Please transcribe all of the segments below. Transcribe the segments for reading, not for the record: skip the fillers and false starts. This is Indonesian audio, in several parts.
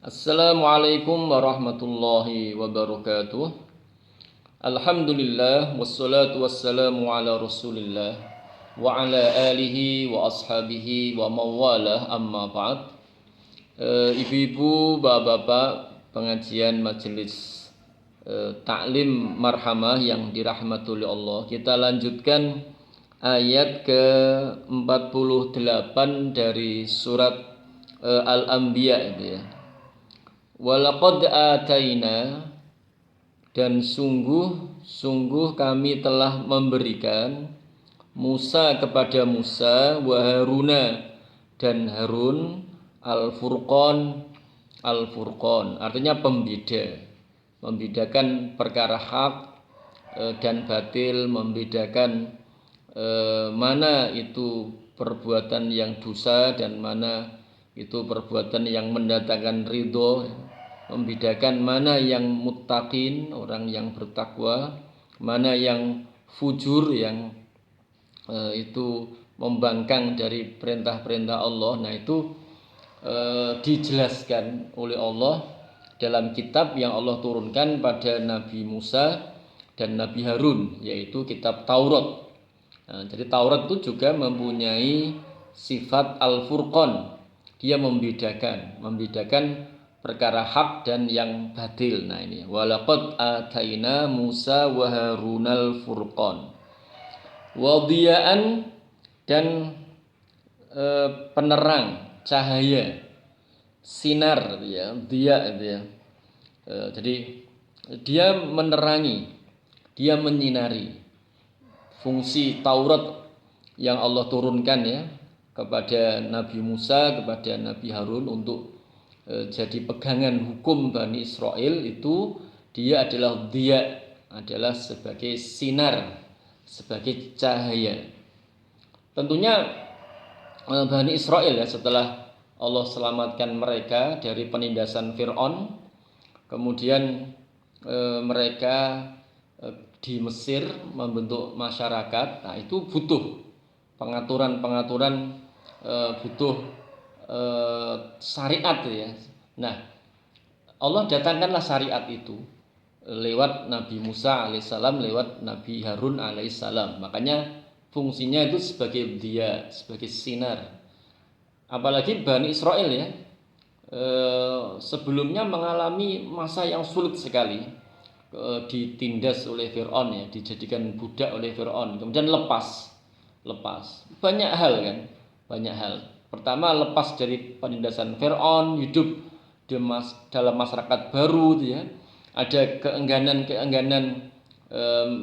Assalamualaikum warahmatullahi wabarakatuh. Alhamdulillah wassalatu wassalamu ala Rasulillah wa ala alihi wa ashabihi wa mawalah amma ba'd. Ibu-ibu, bapak-bapak pengajian majelis taklim marhamah yang dirahmati oleh Allah. Kita lanjutkan ayat ke-48 dari surat Al-Anbiya itu ya. Walaqad ataina, dan sungguh kami telah memberikan Musa kepada Musa wa Haruna dan Harun al-Furqan. Al-Furqan artinya pembeda, membedakan perkara hak dan batil, membedakan mana itu perbuatan yang dosa dan mana itu perbuatan yang mendatangkan ridho, membedakan mana yang muttaqin, orang yang bertakwa, mana yang fujur, yang itu membangkang dari perintah-perintah Allah. Nah itu dijelaskan oleh Allah dalam kitab yang Allah turunkan pada Nabi Musa dan Nabi Harun, yaitu kitab Taurat. Nah, jadi Taurat itu juga mempunyai sifat al-furqan. Dia membedakan perkara hak dan yang batil. Nah ini walaqad ataina Musa wa Harunal furqan wadiyaan, dan penerang, cahaya, sinar ya, dia itu ya. Jadi dia menerangi, dia menyinari. Fungsi Taurat yang Allah turunkan ya kepada Nabi Musa, kepada Nabi Harun untuk jadi pegangan hukum Bani Israel, itu dia adalah sebagai sinar, sebagai cahaya. Tentunya Bani Israel ya, setelah Allah selamatkan mereka dari penindasan Fir'aun, kemudian mereka di Mesir membentuk masyarakat. Nah itu butuh pengaturan, butuh syariat ya. Nah Allah datangkanlah syariat itu lewat Nabi Musa alaihissalam, lewat Nabi Harun alaihissalam. Makanya fungsinya itu sebagai dia, sebagai sinar. Apalagi Bani Israel ya, sebelumnya mengalami masa yang sulit sekali, ditindas oleh Fir'aun ya, dijadikan budak oleh Fir'aun, kemudian lepas banyak hal kan, banyak hal. Pertama lepas dari penindasan Fir'aun, hidup dalam masyarakat baru ya. Ada keengganan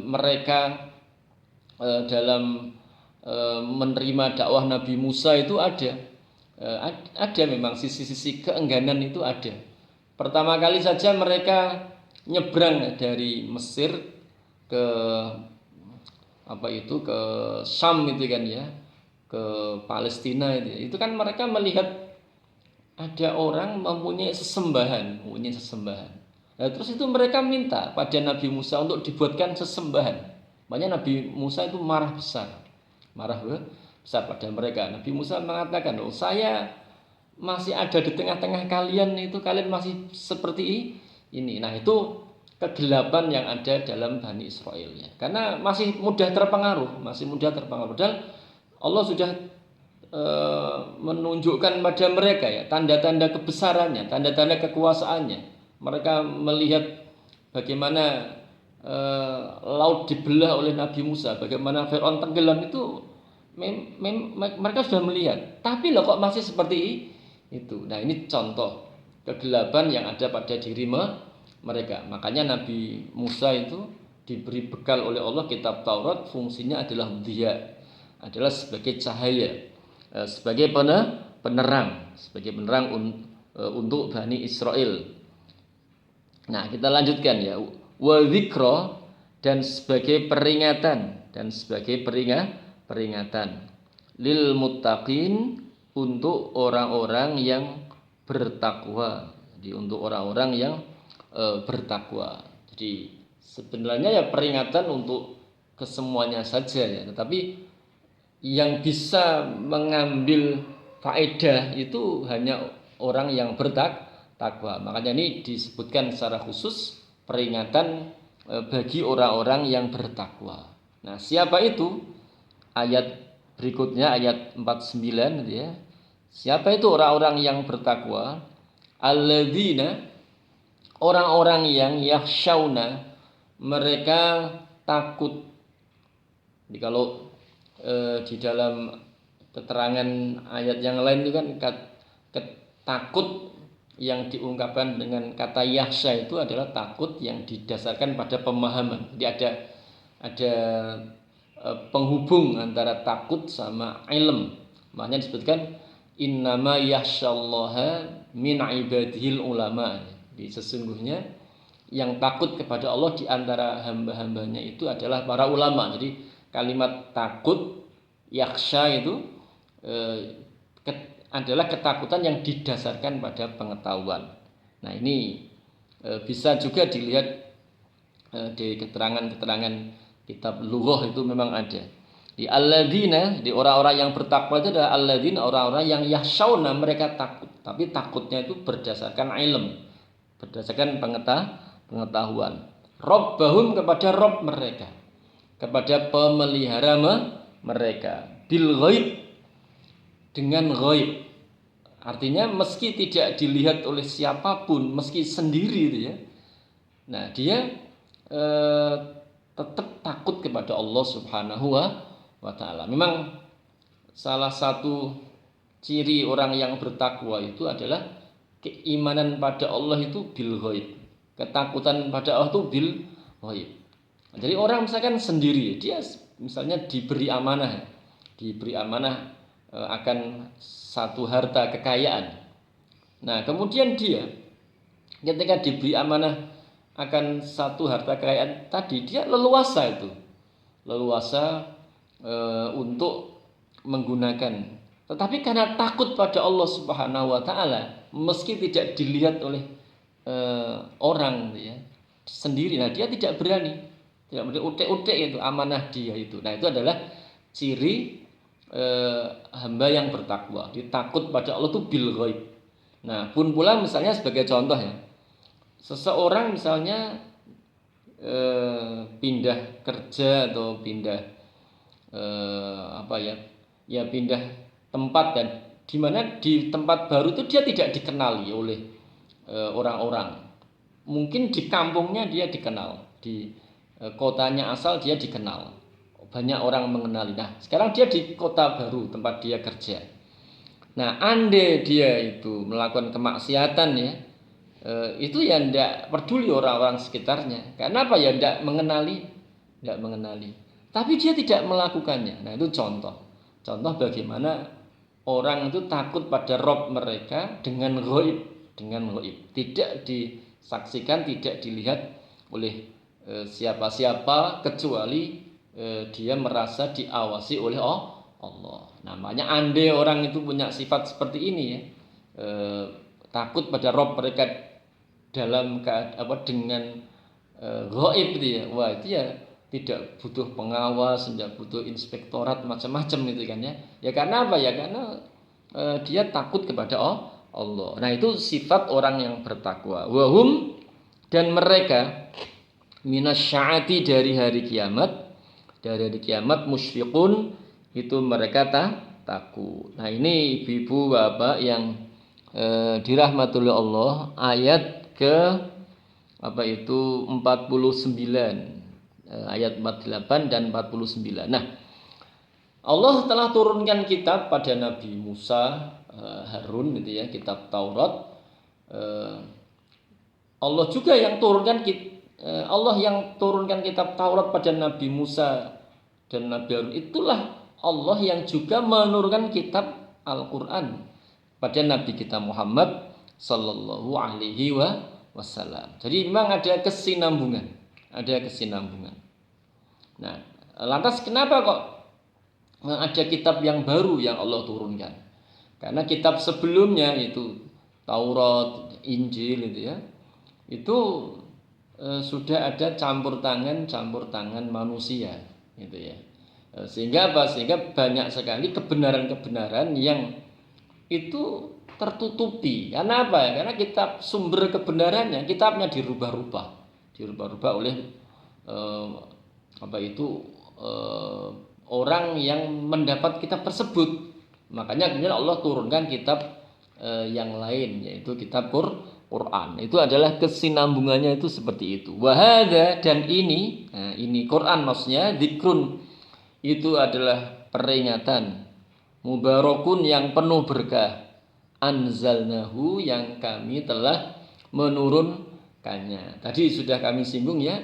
mereka dalam menerima dakwah Nabi Musa itu ada memang sisi-sisi keengganan itu ada. Pertama kali saja mereka nyebrang dari Mesir ke ke Syam itu kan ya, ke Palestina itu kan mereka melihat ada orang mempunyai sesembahan. Nah, terus itu mereka minta pada Nabi Musa untuk dibuatkan sesembahan. Makanya Nabi Musa itu marah besar pada mereka. Nabi Musa mengatakan, saya masih ada di tengah-tengah kalian, itu kalian masih seperti ini. Nah itu kegelapan yang ada dalam Bani Israel ya. Karena masih mudah terpengaruh. Padahal Allah sudah menunjukkan pada mereka ya tanda-tanda kebesarannya, tanda-tanda kekuasaannya. Mereka melihat bagaimana laut dibelah oleh Nabi Musa, bagaimana Fir'aun tenggelam, itu mereka sudah melihat. Tapi loh kok masih seperti itu. Nah ini contoh kegelapan yang ada pada diri mereka. Makanya Nabi Musa itu diberi bekal oleh Allah kitab Taurat, fungsinya adalah dia, adalah sebagai cahaya, sebagai penerang untuk Bani Israel. Nah kita lanjutkan ya, wa dzikra, dan sebagai peringatan lil muttaqin, untuk orang-orang yang bertakwa. Jadi untuk orang-orang yang bertakwa. Jadi sebenarnya ya peringatan untuk kesemuanya saja ya, tetapi yang bisa mengambil faedah itu hanya orang yang takwa. Makanya ini disebutkan secara khusus peringatan bagi orang-orang yang bertakwa. Nah, siapa itu? Ayat berikutnya ayat 49 gitu ya. Siapa itu orang-orang yang bertakwa? Alladzina, orang-orang yang yakhshawna, mereka takut. Jadi kalau di dalam keterangan ayat yang lain itu kan takut yang diungkapkan dengan kata yakhsha itu adalah takut yang didasarkan pada pemahaman. Jadi ada penghubung antara takut sama ilm. Makanya disebutkan innama yakhsyallaha min ibadihil ulama. Jadi sesungguhnya yang takut kepada Allah di antara hamba-hambanya itu adalah para ulama. Jadi kalimat takut yakhsha itu adalah ketakutan yang didasarkan pada pengetahuan. Nah, ini bisa juga dilihat di keterangan-keterangan kitab lughah itu memang ada. Di alladzina, di orang-orang yang bertakwa itu adalah alladzina, orang-orang yang yakhshawna, mereka takut. Tapi takutnya itu berdasarkan ilm, berdasarkan pengetahuan. Rabbahum, kepada Rabb mereka, kepada pemelihara mereka. Bil ghaib, dengan ghaib. Artinya meski tidak dilihat oleh siapapun, meski sendiri itu ya. Nah, dia tetap takut kepada Allah Subhanahu wa taala. Memang salah satu ciri orang yang bertakwa itu adalah keimanan pada Allah itu bil ghaib. Ketakutan pada Allah itu bil ghaib. Jadi orang misalkan sendiri, dia misalnya diberi amanah akan satu harta kekayaan. Nah, kemudian dia ketika diberi amanah akan satu harta kekayaan tadi, dia leluasa untuk menggunakan. Tetapi karena takut pada Allah Subhanahu wa taala, meski tidak dilihat oleh orang ya, sendiri, nah dia tidak berani utek-utek itu amanah dia itu. Nah, itu adalah ciri hamba yang bertakwa, ditakut pada Allah itu bil ghaib. Nah, pun pula misalnya sebagai contoh ya, seseorang misalnya pindah kerja atau pindah pindah tempat, dan di mana di tempat baru itu dia tidak dikenali oleh orang-orang. Mungkin di kampungnya dia dikenal, di kotanya asal dia dikenal, banyak orang mengenali. Nah, sekarang dia di kota baru tempat dia kerja. Nah, andai dia itu melakukan kemaksiatan ya, itu ya tidak peduli orang-orang sekitarnya. Karena apa ya, tidak mengenali. Tapi dia tidak melakukannya. Nah, itu contoh bagaimana orang itu takut pada Rabb mereka dengan ghaib, tidak disaksikan, tidak dilihat oleh siapa-siapa kecuali dia merasa diawasi oleh Allah. Namanya andai orang itu punya sifat seperti ini ya, takut pada Rabb mereka dalam dengan ghaib itu ya. Wah, itu ya tidak butuh pengawas, tidak butuh inspektorat macam-macam itu kan ya. Ya karena apa ya? Karena dia takut kepada Allah. Nah, itu sifat orang yang bertakwa. Wahum, dan mereka minasyaati, dari hari kiamat, musyfiqun, itu mereka takut. Nah, ini ibu-ibu bapak yang dirahmati oleh Allah, ayat ke 49, ayat 48 dan 49. Nah, Allah telah turunkan kitab pada Nabi Musa, Harun gitu ya, kitab Taurat. Allah juga yang turunkan kitab Taurat pada Nabi Musa dan Nabi Harun. Itulah Allah yang juga menurunkan kitab Al-Quran pada Nabi kita Muhammad Sallallahu Alaihi Wasallam. Jadi memang ada kesinambungan. Nah, lantas kenapa kok ada kitab yang baru yang Allah turunkan? Karena kitab sebelumnya itu Taurat, Injil itu ya, itu sudah ada campur tangan manusia gitu ya. Sehingga banyak sekali kebenaran-kebenaran yang itu tertutupi. Karena apa? Karena kitab sumber kebenarannya, kitabnya dirubah-rubah oleh orang yang mendapat kitab tersebut. Makanya kemudian Allah turunkan kitab yang lain, yaitu kitab Quran. Itu adalah kesinambungannya itu seperti itu. Wahada, dan ini Quran maksudnya, dzikrun itu adalah peringatan, mubarakun yang penuh berkah, anzalnahu yang kami telah menurunkannya. Tadi sudah kami singgung ya,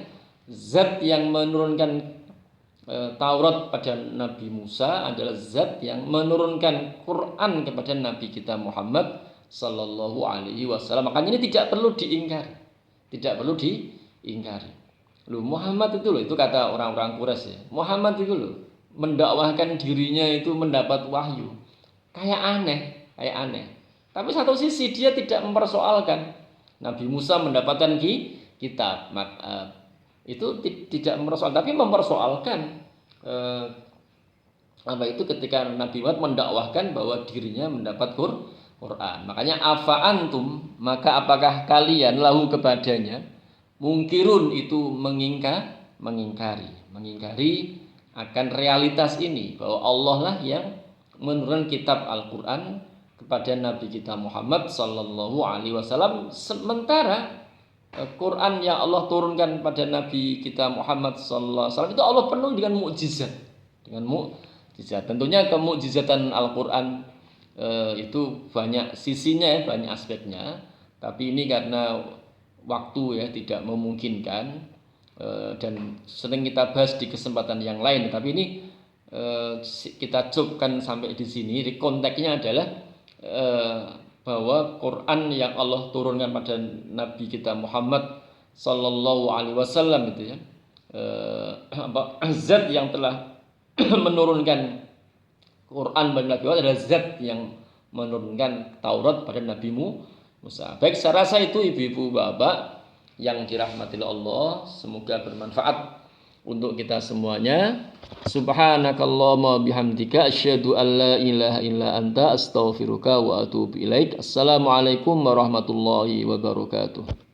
zat yang menurunkan Taurat pada Nabi Musa adalah zat yang menurunkan Quran kepada Nabi kita Muhammad sallallahu alaihi wasallam. Makanya ini tidak perlu diingkari. Loh, Muhammad itu loh, itu kata orang-orang Quraisy ya. Muhammad itu loh mendakwahkan dirinya itu mendapat wahyu. Kayak aneh. Tapi satu sisi dia tidak mempersoalkan Nabi Musa mendapatkan kitab. Itu tidak mempersoalkan, tapi mempersoalkan ketika Nabi Muhammad mendakwahkan bahwa dirinya mendapat Quran. Makanya afa antum, maka apakah kalian lahu kepadanya, mungkirun itu mengingkari akan realitas ini, bahwa Allah lah yang menurunkan kitab Al-Quran kepada Nabi kita Muhammad sallallahu alaihi wasallam, sementara Quran yang Allah turunkan pada Nabi kita Muhammad sallallahu alaihi wasallam itu Allah penuh dengan mukjizat. Tentunya kemukjizatan Al-Quran itu banyak sisinya, banyak aspeknya. Tapi ini karena waktu ya tidak memungkinkan, dan sering kita bahas di kesempatan yang lain. Tapi ini kita cukupkan sampai di sini. Konteksnya adalah bahwa Quran yang Allah turunkan pada Nabi kita Muhammad sallallahu alaihi wasallam itu ya, zat yang telah menurunkan Quran pada Nabi Muhammad adalah zat yang menurunkan Taurat pada Nabi Musa. Baik, saya rasa itu ibu-ibu bapak yang dirahmati Allah, semoga bermanfaat untuk kita semuanya. Subhanakallahumma bihamdika asyhadu an la ilaha illa anta astaghfiruka wa atubu ilaik. Assalamualaikum warahmatullahi wabarakatuh.